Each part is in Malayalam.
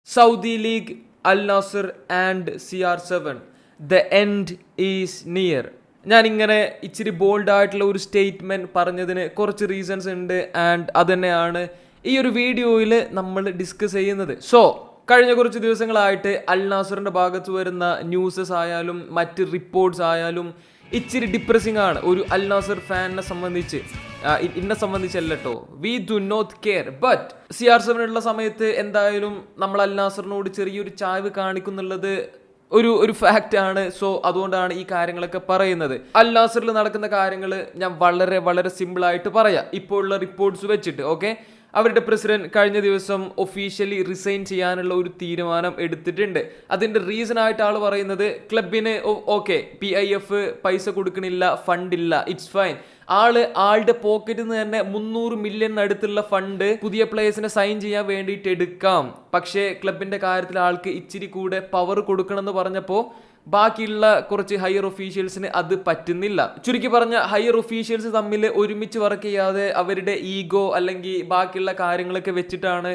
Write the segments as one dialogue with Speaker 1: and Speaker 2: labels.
Speaker 1: Saudi League, Al Nasser and CR7. The end is near. ഞാനിങ്ങനെ ഇച്ചിരി ബോൾഡായിട്ടുള്ള ഒരു സ്റ്റേറ്റ്മെൻറ്റ് പറഞ്ഞതിന് കുറച്ച് റീസൺസ് ഉണ്ട് ആൻഡ് അതുതന്നെയാണ് ഈ ഒരു വീഡിയോയിൽ നമ്മൾ ഡിസ്കസ് ചെയ്യുന്നത്. കഴിഞ്ഞ കുറച്ച് ദിവസങ്ങളായിട്ട് അൽ നാസറിൻ്റെ ഭാഗത്ത് വരുന്ന ന്യൂസസ് ആയാലും മറ്റ് റിപ്പോർട്ട്സ് ആയാലും ഇച്ചിരി ഡിപ്രസിംഗ് ആണ് ഒരു അൽ നാസർ ഫാനിനെ സംബന്ധിച്ച്. എന്നെ സംബന്ധിച്ചല്ല കേട്ടോ, we do not care. But CR7 ഉള്ള സമയത്ത് എന്തായാലും നമ്മൾ അൽ നാസറിനോട് ചെറിയൊരു ചായ്വ് കാണിക്കുന്നുള്ളത് ഒരു ഫാക്റ്റ് ആണ്. അതുകൊണ്ടാണ് ഈ കാര്യങ്ങളൊക്കെ പറയുന്നത്. അൽ നാസറിൽ നടക്കുന്ന കാര്യങ്ങൾ ഞാൻ വളരെ വളരെ സിമ്പിളായിട്ട് പറയാം ഇപ്പോൾ ഉള്ള റിപ്പോർട്ട്സ് വെച്ചിട്ട്. ഓക്കെ, അവരുടെ പ്രസിഡന്റ് കഴിഞ്ഞ ദിവസം ഒഫീഷ്യലി റിസൈൻ ചെയ്യാനുള്ള ഒരു തീരുമാനം എടുത്തിട്ടുണ്ട്. അതിൻ്റെ റീസൺ ആയിട്ട് ആൾ പറയുന്നത് ക്ലബിന് PIF പൈസ കൊടുക്കണില്ല, ഫണ്ടില്ല, ഇറ്റ്സ് ഫൈൻ. ആളുടെ പോക്കറ്റിൽ നിന്ന് തന്നെ 300 മില്യൺ അടുത്തുള്ള ഫണ്ട് പുതിയ പ്ലേയേഴ്സിനെ സൈൻ ചെയ്യാൻ വേണ്ടിയിട്ട് എടുക്കാം. പക്ഷേ ക്ലബിന്റെ കാര്യത്തിൽ ആൾക്ക് ഇച്ചിരി കൂടെ പവർ കൊടുക്കണം എന്ന് പറഞ്ഞപ്പോൾ ബാക്കിയുള്ള കുറച്ച് ഹയർ ഒഫീഷ്യൽസിന് അത് പറ്റുന്നില്ല. ചുരുക്കി പറഞ്ഞ ഹയർ ഒഫീഷ്യൽസ് തമ്മിൽ ഒരുമിച്ച് വർക്ക് ചെയ്യാതെ അവരുടെ ഈഗോ അല്ലെങ്കിൽ ബാക്കിയുള്ള കാര്യങ്ങളൊക്കെ വെച്ചിട്ടാണ്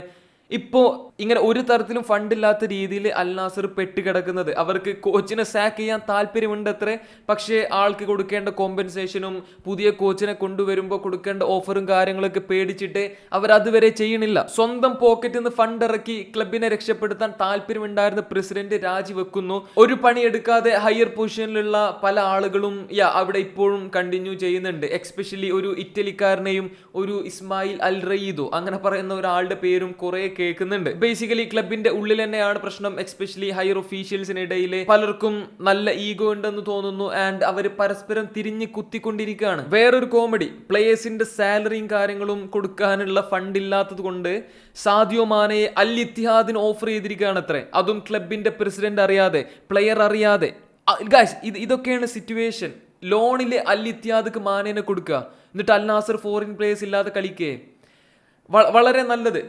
Speaker 1: ഇപ്പോൾ ഇങ്ങനെ ഒരു തരത്തിലും ഫണ്ടില്ലാത്ത രീതിയിൽ അൽ നാസർ പെട്ടുകിടക്കുന്നത്. അവർക്ക് കോച്ചിനെ സാക്ക് ചെയ്യാൻ താല്പര്യമുണ്ട് അത്രേ, പക്ഷേ ആൾക്ക് കൊടുക്കേണ്ട കോമ്പൻസേഷനും പുതിയ കോച്ചിനെ കൊണ്ടുവരുമ്പോൾ കൊടുക്കേണ്ട ഓഫറും കാര്യങ്ങളൊക്കെ പേടിച്ചിട്ട് അവരതുവരെ ചെയ്യണില്ല. സ്വന്തം പോക്കറ്റിൽ നിന്ന് ഫണ്ട് ഇറക്കി ക്ലബിനെ രക്ഷപ്പെടുത്താൻ താല്പര്യമുണ്ടായിരുന്ന പ്രസിഡന്റ് രാജിവെക്കുന്നു. ഒരു പണിയെടുക്കാതെ ഹയർ പൊസിഷനിലുള്ള പല ആളുകളും അവിടെ ഇപ്പോഴും കണ്ടിന്യൂ ചെയ്യുന്നുണ്ട്. എക്സ്പെഷ്യലി ഒരു ഇറ്റലിക്കാരനെയും ഒരു ഇസ്മായിൽ അൽ റയീദോ അങ്ങനെ പറയുന്ന ഒരാളുടെ പേരും കുറെ കേൾക്കുന്നുണ്ട്. ബേസിക്കലി ക്ലബിന്റെ ഉള്ളിൽ തന്നെയാണ് പ്രശ്നം. എക്സ്പെഷ്യലി ഹയർ ഒഫീഷ്യൽസിനിടയിൽ പലർക്കും നല്ല ഈഗോ ഉണ്ടെന്ന് തോന്നുന്നു ആൻഡ് അവർ പരസ്പരം തിരിഞ്ഞ് കുത്തിക്കൊണ്ടിരിക്കുകയാണ്. വേറൊരു കോമഡി, പ്ലേയേഴ്സിന്റെ സാലറിയും കാര്യങ്ങളും കൊടുക്കാനുള്ള ഫണ്ട് ഇല്ലാത്തത് കൊണ്ട് സാദിയോ മാനയെ അൽ ഇത്തിഹാദിന് ഓഫർ ചെയ്തിരിക്കുകയാണ് അത്രേ. അതും ക്ലബിന്റെ പ്രസിഡന്റ് അറിയാതെ, പ്ലെയർ അറിയാതെ. ഇതൊക്കെയാണ് സിറ്റുവേഷൻ. ലോണില് അൽ ഇത്തിഹാദ് മാനേനെ കൊടുക്കുക, എന്നിട്ട് അൽ നാസർ ഫോറിൻ പ്ലേയേഴ്സ് ഇല്ലാതെ കളിക്കേ. വളരെ നല്ലത്,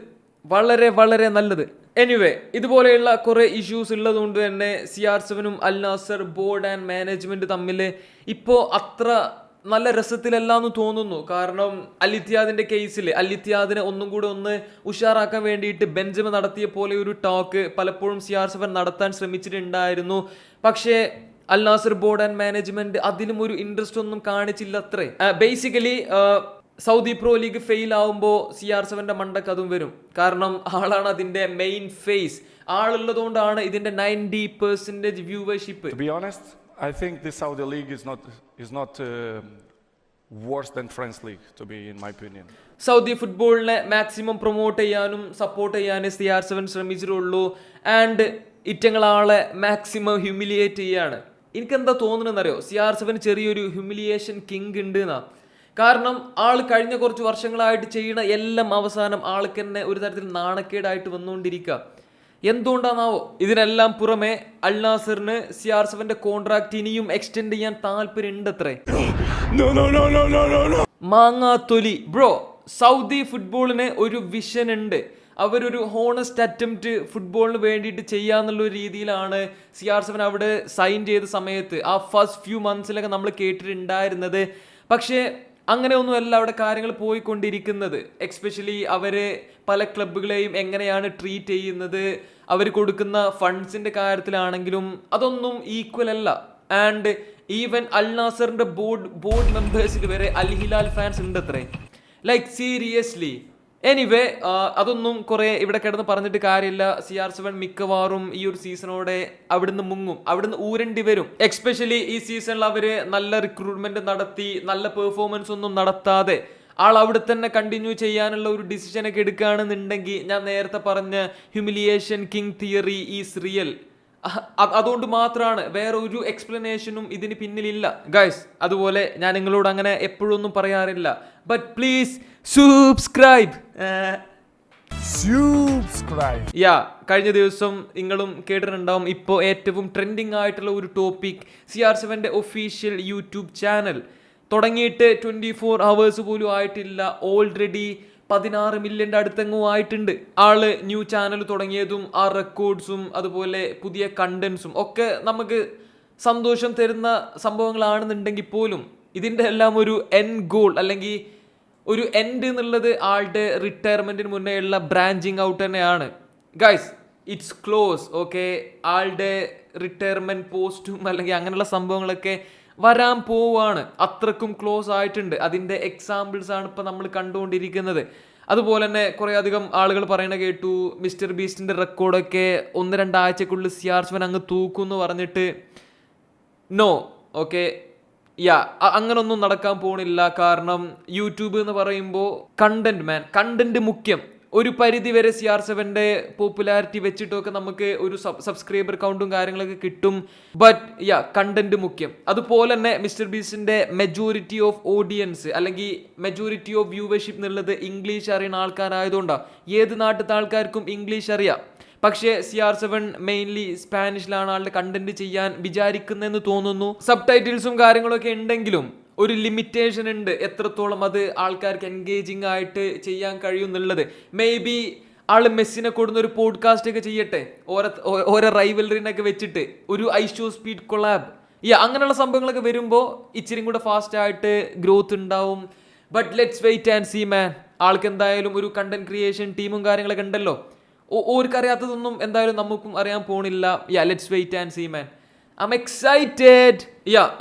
Speaker 1: വളരെ വളരെ നല്ലത്. എനിവേ, ഇതുപോലെയുള്ള കുറെ ഇഷ്യൂസ് ഉള്ളതുകൊണ്ട് തന്നെ CR7ഉം അൽ നാസർ ബോർഡ് ആൻഡ് മാനേജ്മെന്റ് തമ്മിൽ ഇപ്പോൾ അത്ര നല്ല രസത്തിലല്ലാന്ന് തോന്നുന്നു. കാരണം അൽ ഇത്തിഹാദിന്റെ കേസിൽ അൽ ഇത്തിഹാദിനെ ഒന്നും കൂടെ ഒന്ന് ഉഷാറാക്കാൻ വേണ്ടിയിട്ട് ബെഞ്ചമിൻ നടത്തിയ പോലെ ഒരു ടോക്ക് പലപ്പോഴും CR7 നടത്താൻ ശ്രമിച്ചിട്ടുണ്ടായിരുന്നു. പക്ഷേ അൽ നാസർ ബോർഡ് ആൻഡ് മാനേജ്മെന്റ് അതിലും ഒരു ഇൻട്രസ്റ്റ് ഒന്നും കാണിച്ചില്ല അത്രേ. Basically Saudi pro league fail ആവുമ്പോൾ CR7ന്റെ മണ്ടക്ക് അതും വരും. കാരണം ആളാണ് അതിന്റെ മെയിൻ ഫേസ്. ആളുള്ളതുകൊണ്ടാണ് ഇതിന്റെ 90% viewership.
Speaker 2: To be honest, I think the Saudi league is not worse than French league, to be in my opinion.
Speaker 1: Saudi ഫുട്ബോളിനെ മാക്സിമം പ്രൊമോട്ട് ചെയ്യാനും സപ്പോർട്ട് ചെയ്യാനും CR7 ശ്രമിച്ചിട്ടുള്ളൂ ആൻഡ് ഇറ്റങ്ങളാളെ മാക്സിമം ഹ്യൂമിലിയേറ്റ് ചെയ്യാണ്. എനിക്കെന്താ തോന്നുന്നതെന്നറിയോ, CR7 ചെറിയൊരു ഹ്യൂമിലിയേഷൻ കിങ് ഉണ്ട് എന്നാ. കാരണം ആൾ കഴിഞ്ഞ കുറച്ച് വർഷങ്ങളായിട്ട് ചെയ്യുന്ന എല്ലാം അവസാനം ആൾക്ക് തന്നെ ഒരു തരത്തിൽ നാണക്കേടായിട്ട് വന്നുകൊണ്ടിരിക്കുക. എന്തുകൊണ്ടാണാവോ? ഇതിനെല്ലാം പുറമെ അൽ നാസറിന് CR7ന്റെ കോൺട്രാക്ട് ഇനിയും എക്സ്റ്റെൻഡ് ചെയ്യാൻ താല്പര്യമുണ്ട് അത്രേ. മാങ്ങാത്തൊലി ബ്രോ, സൗദി ഫുട്ബോളിന് ഒരു വിഷൻ ഉണ്ട്. അവരൊരു ഹോണസ്റ്റ് അറ്റംപ്റ്റ് ഫുട്ബോളിന് വേണ്ടിയിട്ട് ചെയ്യാന്നുള്ള രീതിയിലാണ് CR7 അവിടെ സൈൻ ചെയ്ത സമയത്ത് ആ ഫസ്റ്റ് ഫ്യൂ മന്ത്സിലൊക്കെ നമ്മൾ കേട്ടിട്ടുണ്ടായിരുന്നത്. പക്ഷേ അങ്ങനെയൊന്നുമല്ല അവിടെ കാര്യങ്ങൾ പോയിക്കൊണ്ടിരിക്കുന്നത്. എക്സ്പെഷ്യലി അവര് പല ക്ലബുകളെയും എങ്ങനെയാണ് ട്രീറ്റ് ചെയ്യുന്നത്, അവർ കൊടുക്കുന്ന ഫണ്ട്സിന്റെ കാര്യത്തിലാണെങ്കിലും അതൊന്നും ഈക്വൽ അല്ല. ആൻഡ് ഈവൻ അൽ നാസറിന്റെ ബോർഡ് മെമ്പേഴ്സിൽ വരെ അൽ ഹിലാൽ ഫാൻസ് ഉണ്ട് അത്രേ. Like seriously. എനിവേ, അതൊന്നും കുറെ ഇവിടെ കിടന്ന് പറഞ്ഞിട്ട് കാര്യമില്ല. CR7 മിക്കവാറും ഈ ഒരു സീസണോടെ അവിടുന്ന് മുങ്ങും, അവിടുന്ന് ഊരണ്ടി വരും. എക്സ്പെഷ്യലി ഈ സീസണിൽ അവര് നല്ല റിക്രൂട്ട്മെന്റ് നടത്തി നല്ല പെർഫോമൻസ് ഒന്നും നടത്താതെ അവിടെ തന്നെ കണ്ടിന്യൂ ചെയ്യാനുള്ള ഒരു ഡിസിഷനൊക്കെ എടുക്കുകയാണെന്നുണ്ടെങ്കിൽ ഞാൻ നേരത്തെ പറഞ്ഞ humiliation king theory is real. അതുകൊണ്ട് മാത്രമാണ്, വേറെ ഒരു എക്സ്പ്ലനേഷനും ഇതിന് പിന്നിലില്ല ഗൈസ്. അതുപോലെ ഞാൻ നിങ്ങളോട് അങ്ങനെ എപ്പോഴൊന്നും പറയാറില്ല, ബട്ട് പ്ലീസ് സബ്സ്ക്രൈബ്. കഴിഞ്ഞ ദിവസം നിങ്ങളും കേട്ടിട്ടുണ്ടാവും, ഇപ്പോൾ ഏറ്റവും ട്രെൻഡിങ് ആയിട്ടുള്ള ഒരു ടോപ്പിക് CR7ന്റെ ഒഫീഷ്യൽ യൂട്യൂബ് ചാനൽ തുടങ്ങിയിട്ട് 24 hours പോലും ആയിട്ടില്ല, ഓൾറെഡി 16 മില്യൻ്റെ അടുത്തെങ്ങും ആയിട്ടുണ്ട്. ആള് ന്യൂ ചാനൽ തുടങ്ങിയതും ആ റെക്കോർഡ്സും അതുപോലെ പുതിയ കണ്ടന്റ്സും ഒക്കെ നമുക്ക് സന്തോഷം തരുന്ന സംഭവങ്ങളാണെന്നുണ്ടെങ്കിൽ പോലും ഇതിൻ്റെ എല്ലാം ഒരു എൻഡ് ഗോൾ അല്ലെങ്കിൽ ഒരു എൻഡ് എന്നുള്ളത് ആളുടെ റിട്ടയർമെന്റിന് മുന്നേ ഉള്ള ബ്രാഞ്ചിങ് ഔട്ട് തന്നെയാണ്. Guys, it's close. ഓക്കെ, ആളുടെ റിട്ടയർമെന്റ് പോസ്റ്റും അല്ലെങ്കിൽ അങ്ങനെയുള്ള സംഭവങ്ങളൊക്കെ വരാൻ പോവാണ്. അത്രക്കും ക്ലോസ് ആയിട്ടുണ്ട്. അതിൻ്റെ എക്സാമ്പിൾസ് ആണ് ഇപ്പം നമ്മൾ കണ്ടുകൊണ്ടിരിക്കുന്നത്. അതുപോലെ തന്നെ കുറേ അധികം ആളുകൾ പറയണ കേട്ടു, മിസ്റ്റർ ബീസ്റ്റിൻ്റെ റെക്കോർഡൊക്കെ 1-2 ആഴ്ചക്കുള്ളിൽ CR7 അങ്ങ് തൂക്കും എന്ന് പറഞ്ഞിട്ട്. നോ, ഓക്കെ, അങ്ങനൊന്നും നടക്കാൻ പോണില്ല. കാരണം യൂട്യൂബ് എന്ന് പറയുമ്പോൾ കണ്ടന്റ് മുഖ്യം. ഒരു പരിധി വരെ CR7ന്റെ പോപ്പുലാരിറ്റി വെച്ചിട്ടൊക്കെ നമുക്ക് ഒരു സബ്സ്ക്രൈബർ കൗണ്ടും കാര്യങ്ങളൊക്കെ കിട്ടും. ബട്ട് കണ്ടന്റ് മുഖ്യം. അതുപോലെ തന്നെ മിസ്റ്റർ ബീസ്റ്റിന്റെ മെജോറിറ്റി ഓഫ് ഓഡിയൻസ് അല്ലെങ്കിൽ മെജോറിറ്റി ഓഫ് വ്യൂവർഷിപ്പ് എന്നുള്ളത് ഇംഗ്ലീഷ് അറിയുന്ന ആൾക്കാരായതുകൊണ്ടാണ്. ഏത് നാട്ടിലത്തെ ആൾക്കാർക്കും ഇംഗ്ലീഷ് അറിയാം. പക്ഷേ CR7 മെയിൻലി സ്പാനിഷിലാണ് ആളുടെ കണ്ടന്റ് ചെയ്യാൻ വിചാരിക്കുന്നതെന്ന് തോന്നുന്നു. സബ് ടൈറ്റിൽസും കാര്യങ്ങളൊക്കെ ഉണ്ടെങ്കിലും ഒരു ലിമിറ്റേഷൻ ഉണ്ട് എത്രത്തോളം അത് ആൾക്കാർക്ക് എൻഗേജിങ് ആയിട്ട് ചെയ്യാൻ കഴിയുമെന്നുള്ളത്. മേ ബി ആള് മെസ്സിനെ കൊടുന്ന ഒരു പോഡ്കാസ്റ്റ് ഒക്കെ ചെയ്യട്ടെ, ഓരോ റൈവലറിനൊക്കെ വെച്ചിട്ട് ഒരു ഐഷോ സ്പീഡ് കൊളാബ്, അങ്ങനെയുള്ള സംഭവങ്ങളൊക്കെ വരുമ്പോൾ ഇച്ചിരി കൂടെ ഫാസ്റ്റ് ആയിട്ട് ഗ്രോത്ത് ഉണ്ടാവും. But let's wait and see man. ആൾക്ക് എന്തായാലും ഒരു കണ്ടന്റ് ക്രിയേഷൻ ടീമും കാര്യങ്ങളൊക്കെ ഉണ്ടല്ലോ. ഓർക്കറിയാത്തതൊന്നും എന്തായാലും നമുക്കും അറിയാൻ പോണില്ല. Let's wait and see man. I'm excited.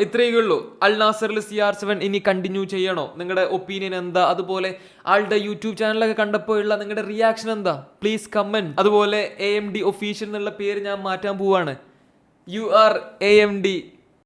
Speaker 1: ഇത്രയേ ഉള്ളൂ. അൽ നാസറിൽ CR7 ഇനി കണ്ടിന്യൂ ചെയ്യണോ? നിങ്ങളുടെ ഒപ്പീനിയൻ എന്താ? അതുപോലെ ആളുടെ യൂട്യൂബ് ചാനലൊക്കെ കണ്ടപ്പോൾ ഉള്ള നിങ്ങളുടെ റിയാക്ഷൻ എന്താ? Please comment. അതുപോലെ AMD ഒഫീഷ്യൽ എന്നുള്ള പേര് ഞാൻ മാറ്റാൻ പോവാണ്. You are AMD.